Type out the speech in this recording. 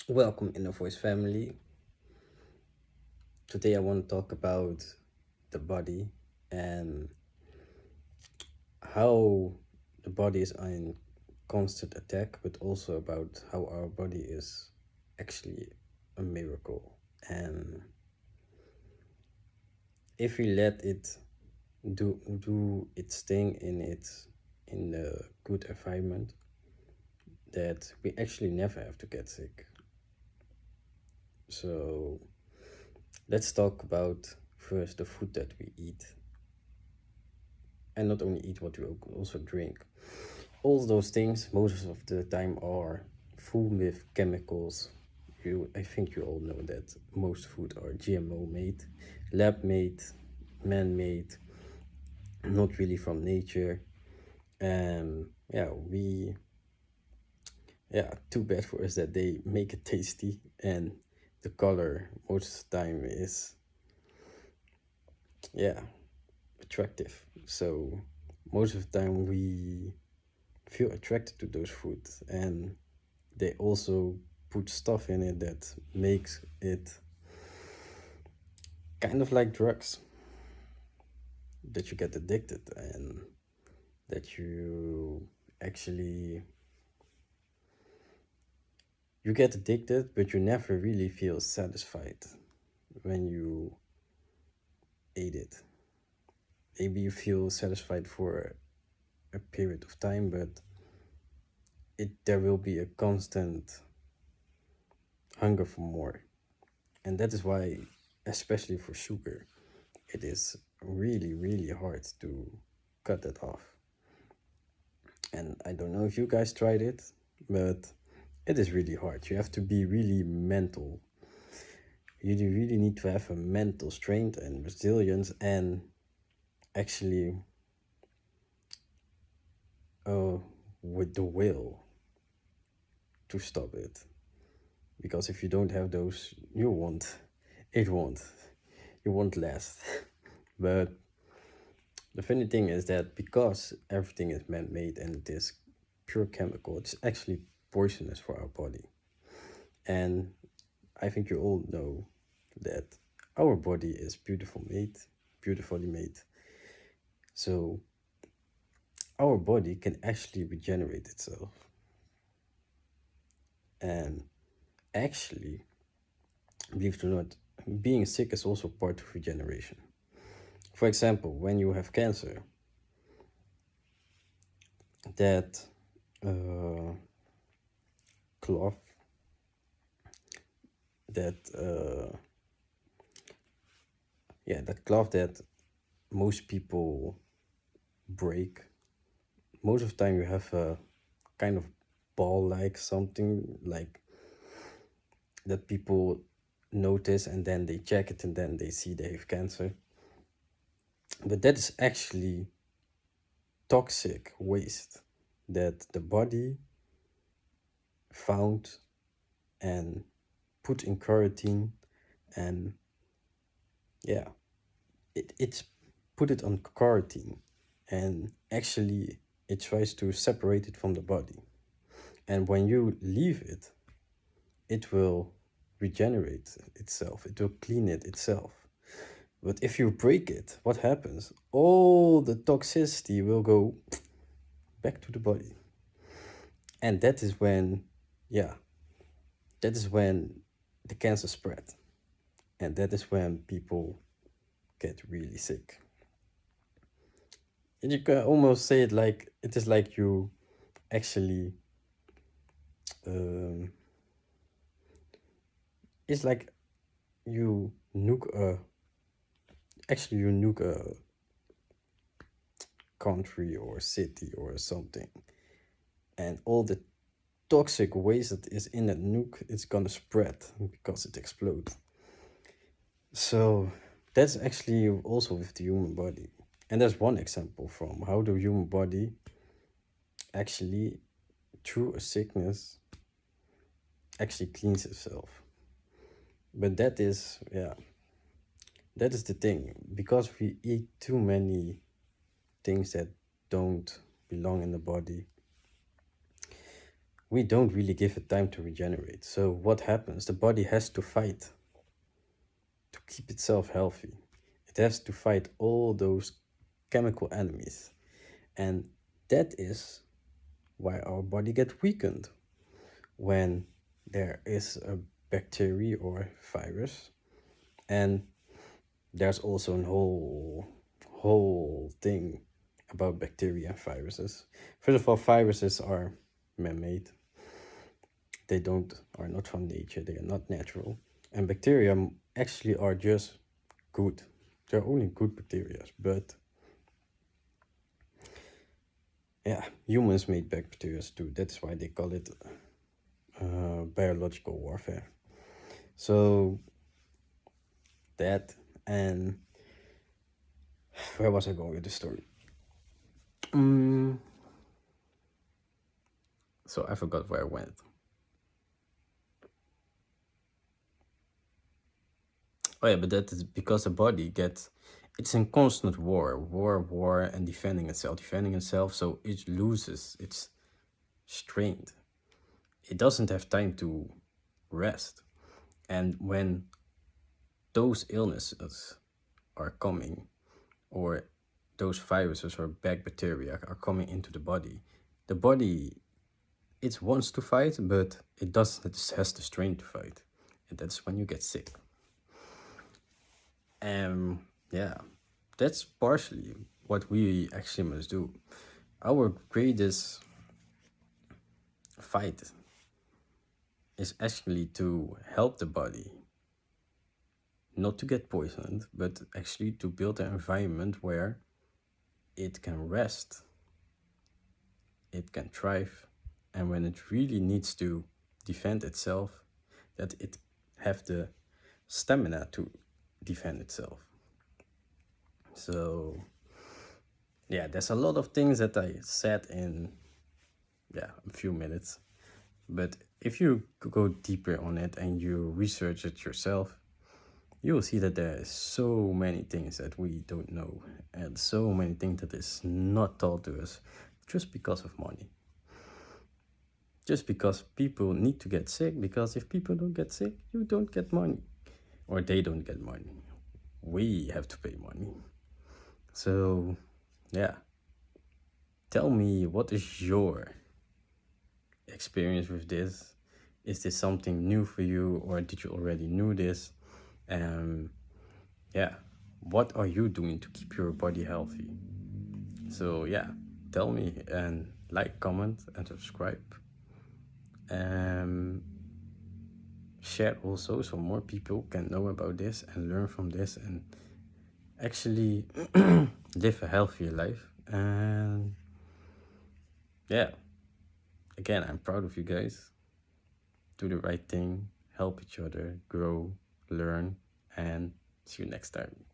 Welcome, Inner Voice family. Today I want to talk about the body and how the body is in constant attack, but also about how our body is actually a miracle. And if we let it do its thing in a good environment, that we actually never have to get sick. So let's talk about first the food that we eat, and not only eat what we also drink. All those things most of the time are full with chemicals. I think you all know that most food are GMO made, lab made, man made, not really from nature. And too bad for us that they make it tasty, and the color most of the time is yeah attractive. So most of the time we feel attracted to those foods, and they also put stuff in it that makes it kind of like drugs, that you get addicted, and that actually you get addicted, but you never really feel satisfied when you ate it. Maybe you feel satisfied for a period of time, but there will be a constant hunger for more. And that is why, especially for sugar, it is really, really hard to cut that off. And I don't know if you guys tried it, but it is really hard. You have to be really mental. You really need to have a mental strength and resilience, and actually, uh, with the will to stop it. Because if you don't have those, it won't, you won't last. But the funny thing is that because everything is man-made and it is pure chemical, it's actually poisonous for our body. And I think you all know that our body is beautifully made. So our body can actually regenerate itself. And actually, believe it or not, being sick is also part of regeneration. For example, when you have cancer, that uh, cloth, that that cloth that most people break. Most of the time, you have a kind of ball-like something like that people notice, and then they check it, and then they see they have cancer. But that is actually toxic waste that the body found and put in quarantine, and yeah, it's put it on quarantine, and actually it tries to separate it from the body. And when you leave it, it will regenerate itself, it will clean it itself. But if you break it, what happens? All the toxicity will go back to the body. And yeah, that is when the cancer spread. And that is when people get really sick. And you can almost say it is like you actually, um, it's like you nuke a country or city or something, and all the toxic waste that is in that nuke, it's gonna spread because it explodes. So that's actually also with the human body. And there's one example from how the human body actually, through a sickness, actually cleans itself. But that is the thing. Because we eat too many things that don't belong in the body, we don't really give it time to regenerate. So what happens? The body has to fight to keep itself healthy. It has to fight all those chemical enemies. And that is why our body gets weakened when there is a bacteria or virus. And there's also a whole thing about bacteria and viruses. First of all, viruses are man-made. They are not from nature. They are not natural. And bacteria actually are just good. They're only good bacteria. But yeah, humans made bacteria too. That's why they call it biological warfare. So that, and where was I going with the story? So I forgot where I went. Oh yeah, but that is because the body it's in constant war, and defending itself, so it loses its strength. It doesn't have time to rest. And when those illnesses are coming, or those viruses or bad bacteria are coming into the body, it wants to fight, but it doesn't, it has the strength to fight. And that's when you get sick. Yeah, that's partially what we actually must do. Our greatest fight is actually to help the body not to get poisoned, but actually to build an environment where it can rest, it can thrive, and when it really needs to defend itself, that it have the stamina to defend itself. So yeah, there's a lot of things that I said in a few minutes, but if you go deeper on it and you research it yourself, you will see that there is so many things that we don't know, and so many things that is not taught to us just because of money. Just because people need to get sick, because if people don't get sick, you don't get money, or they don't get money. We have to pay money. So yeah, tell me, what is your experience with this? Is this something new for you, or did you already knew this? Yeah, what are you doing to keep your body healthy? So yeah, tell me, and like, comment, and subscribe. Share also, so more people can know about this and learn from this and actually live a healthier life. And yeah, again, I'm proud of you guys. Do the right thing, help each other, grow, learn, and see you next time.